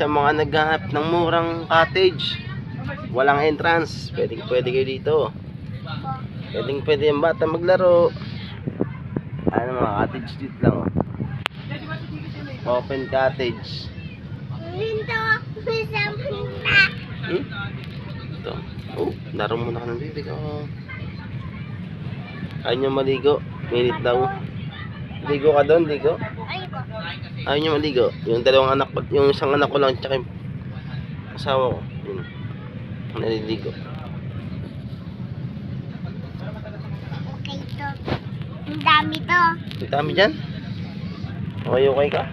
sa mga naghahanap ng murang cottage, walang entrance, pwede kayo dito. Pwede yung bata maglaro. Ano, mga cottage dito lang, oh. Open cottage. Ito. Oh, laro muna ka ng bibig, oh. Ayaw nyo maligo. Minit daw. Ligo ka doon, ligo. Ayaw nyo maligo. Yung dalawang anak, yung isang anak ko lang, tsaka yung asawa ko. Yun. Naliligo. Okay to. Ang dami to. Ang dami dyan. Okay ka?